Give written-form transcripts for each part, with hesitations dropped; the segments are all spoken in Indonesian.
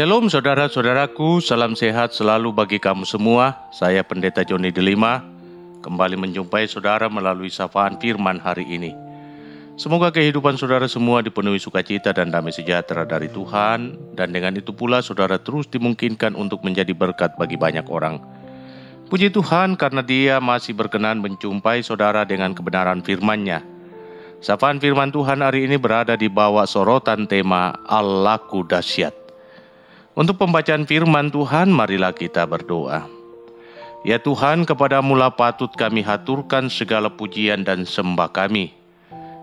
Shalom saudara-saudaraku, salam sehat selalu bagi kamu semua. Saya Pendeta Joni Delima, kembali menjumpai saudara melalui sapaan firman hari ini. Semoga kehidupan saudara semua dipenuhi sukacita dan damai sejahtera dari Tuhan, dan dengan itu pula saudara terus dimungkinkan untuk menjadi berkat bagi banyak orang. Puji Tuhan karena Dia masih berkenan menjumpai saudara dengan kebenaran firman-Nya. Sapaan firman Tuhan hari ini berada di bawah sorotan tema Allahku dahsyat. Untuk pembacaan firman Tuhan, marilah kita berdoa. Ya Tuhan, kepadamu-lah patut kami haturkan segala pujian dan sembah kami.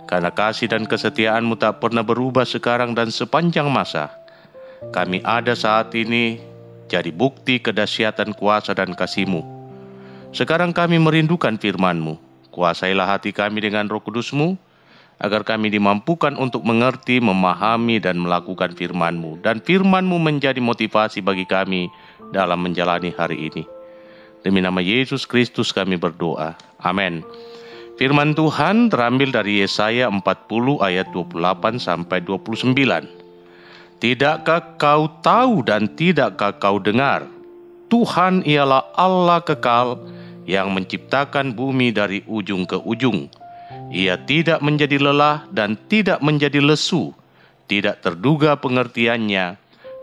Karena kasih dan kesetiaan-Mu tak pernah berubah sekarang dan sepanjang masa. Kami ada saat ini jadi bukti kedahsyatan kuasa dan kasih-Mu. Sekarang kami merindukan firman-Mu. Kuasailah hati kami dengan Roh Kudus-Mu, agar kami dimampukan untuk mengerti, memahami, dan melakukan firman-Mu. Dan firman-Mu menjadi motivasi bagi kami dalam menjalani hari ini. Demi nama Yesus Kristus kami berdoa. Amin. Firman Tuhan terambil dari Yesaya 40 ayat 28-29. Tidakkah kau tahu dan tidakkah kau dengar? Tuhan ialah Allah kekal yang menciptakan bumi dari ujung ke ujung. Ia tidak menjadi lelah dan tidak menjadi lesu, tidak terduga pengertiannya.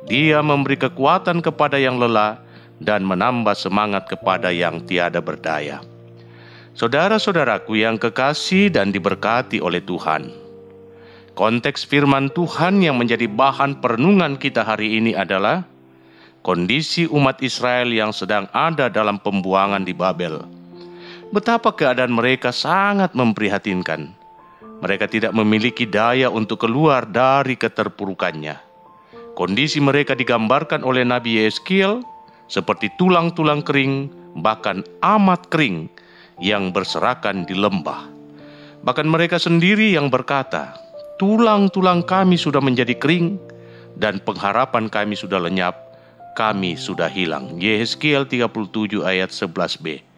Dia memberi kekuatan kepada yang lelah dan menambah semangat kepada yang tiada berdaya. Saudara-saudaraku yang kekasih dan diberkati oleh Tuhan, konteks firman Tuhan yang menjadi bahan perenungan kita hari ini adalah kondisi umat Israel yang sedang ada dalam pembuangan di Babel. Betapa keadaan mereka sangat memprihatinkan. Mereka tidak memiliki daya untuk keluar dari keterpurukannya. Kondisi mereka digambarkan oleh Nabi Yeskiel seperti tulang-tulang kering, bahkan amat kering, yang berserakan di lembah. Bahkan mereka sendiri yang berkata, tulang-tulang kami sudah menjadi kering, dan pengharapan kami sudah lenyap, kami sudah hilang. Yeskiel 37 ayat 11b.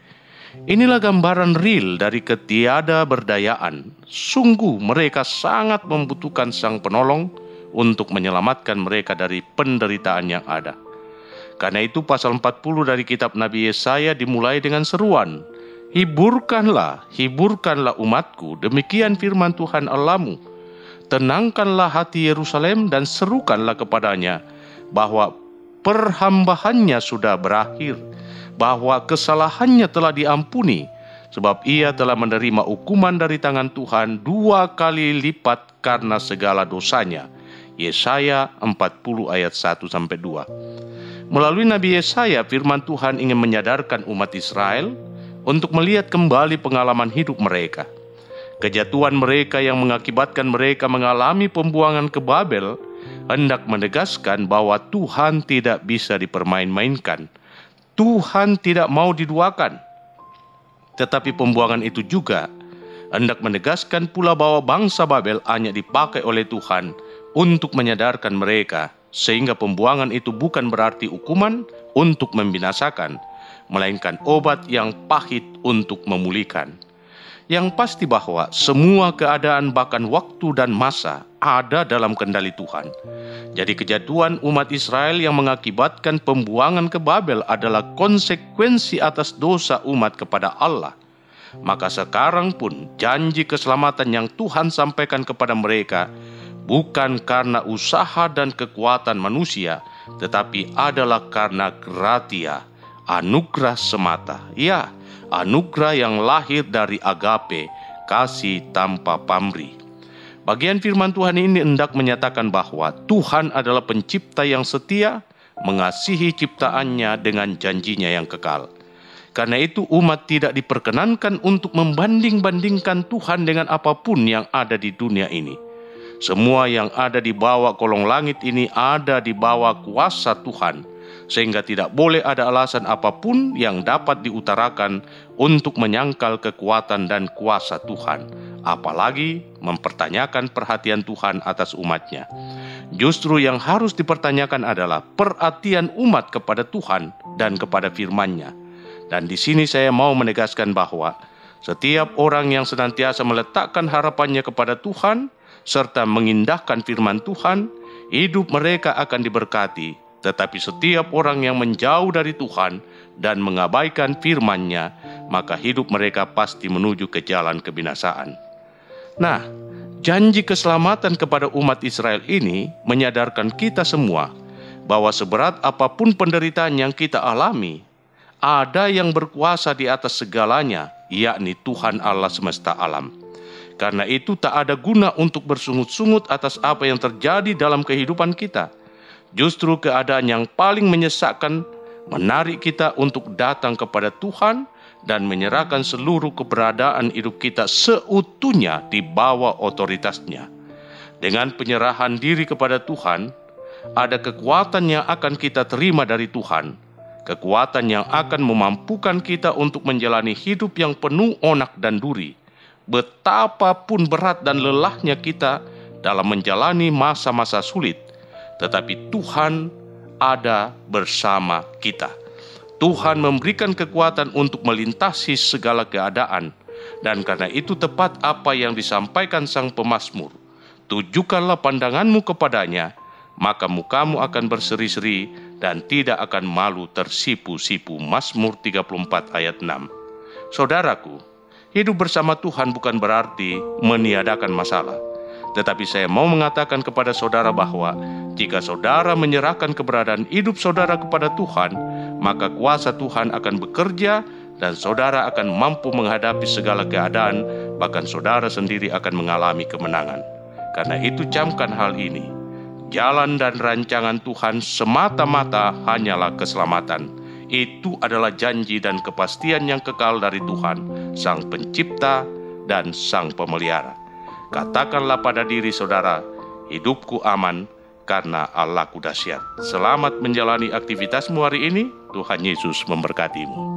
Inilah gambaran real dari ketiada berdayaan. Sungguh mereka sangat membutuhkan Sang Penolong untuk menyelamatkan mereka dari penderitaan yang ada. Karena itu pasal 40 dari kitab Nabi Yesaya dimulai dengan seruan, hiburkanlah umatku, demikian firman Tuhan Allahmu. Tenangkanlah hati Yerusalem dan serukanlah kepadanya bahwa perhambaannya sudah berakhir, bahwa kesalahannya telah diampuni, sebab ia telah menerima hukuman dari tangan Tuhan 2 kali lipat karena segala dosanya. Yesaya 40 ayat 1-2. Melalui Nabi Yesaya, firman Tuhan ingin menyadarkan umat Israel untuk melihat kembali pengalaman hidup mereka. Kejatuhan mereka yang mengakibatkan mereka mengalami pembuangan ke Babel hendak menegaskan bahwa Tuhan tidak bisa dipermain-mainkan. Tuhan tidak mau diduakan. Tetapi pembuangan itu juga hendak menegaskan pula bahwa bangsa Babel hanya dipakai oleh Tuhan untuk menyadarkan mereka, sehingga pembuangan itu bukan berarti hukuman untuk membinasakan, melainkan obat yang pahit untuk memulihkan. Yang pasti bahwa semua keadaan bahkan waktu dan masa ada dalam kendali Tuhan. Jadi kejatuhan umat Israel yang mengakibatkan pembuangan ke Babel adalah konsekuensi atas dosa umat kepada Allah. Maka sekarang pun janji keselamatan yang Tuhan sampaikan kepada mereka bukan karena usaha dan kekuatan manusia, tetapi adalah karena gratia, anugerah semata. Ya, anugerah yang lahir dari agape, kasih tanpa pamrih. Bagian firman Tuhan ini hendak menyatakan bahwa Tuhan adalah pencipta yang setia, mengasihi ciptaannya dengan janjinya yang kekal. Karena itu umat tidak diperkenankan untuk membanding-bandingkan Tuhan dengan apapun yang ada di dunia ini. Semua yang ada di bawah kolong langit ini ada di bawah kuasa Tuhan, sehingga tidak boleh ada alasan apapun yang dapat diutarakan untuk menyangkal kekuatan dan kuasa Tuhan, apalagi mempertanyakan perhatian Tuhan atas umatnya. Justru yang harus dipertanyakan adalah perhatian umat kepada Tuhan dan kepada firman-Nya. Dan di sini saya mau menegaskan bahwa setiap orang yang senantiasa meletakkan harapannya kepada Tuhan serta mengindahkan firman Tuhan, hidup mereka akan diberkati Tetapi setiap orang yang menjauh dari Tuhan dan mengabaikan firman-Nya, maka hidup mereka pasti menuju ke jalan kebinasaan. Nah, janji keselamatan kepada umat Israel ini menyadarkan kita semua bahwa seberat apapun penderitaan yang kita alami, ada yang berkuasa di atas segalanya, yakni Tuhan Allah semesta alam. Karena itu tak ada guna untuk bersungut-sungut atas apa yang terjadi dalam kehidupan kita. Justru keadaan yang paling menyesakkan menarik kita untuk datang kepada Tuhan dan menyerahkan seluruh keberadaan hidup kita seutuhnya di bawah otoritasnya. Dengan penyerahan diri kepada Tuhan, ada kekuatan yang akan kita terima dari Tuhan, kekuatan yang akan memampukan kita untuk menjalani hidup yang penuh onak dan duri, betapapun berat dan lelahnya kita dalam menjalani masa-masa sulit, tetapi Tuhan ada bersama kita. Tuhan memberikan kekuatan untuk melintasi segala keadaan, dan karena itu tepat apa yang disampaikan sang pemazmur, tujukanlah pandanganmu kepadanya, maka mukamu akan berseri-seri dan tidak akan malu tersipu-sipu. Mazmur 34 ayat 6. Saudaraku, hidup bersama Tuhan bukan berarti meniadakan masalah. Tetapi saya mau mengatakan kepada saudara bahwa jika saudara menyerahkan keberadaan hidup saudara kepada Tuhan, maka kuasa Tuhan akan bekerja dan saudara akan mampu menghadapi segala keadaan, bahkan saudara sendiri akan mengalami kemenangan. Karena itu camkan hal ini. Jalan dan rancangan Tuhan semata-mata hanyalah keselamatan. Itu adalah janji dan kepastian yang kekal dari Tuhan, Sang Pencipta dan Sang Pemelihara. Katakanlah pada diri saudara, hidupku aman karena Allahku dahsyat. Selamat menjalani aktivitasmu hari ini. Tuhan Yesus memberkatimu.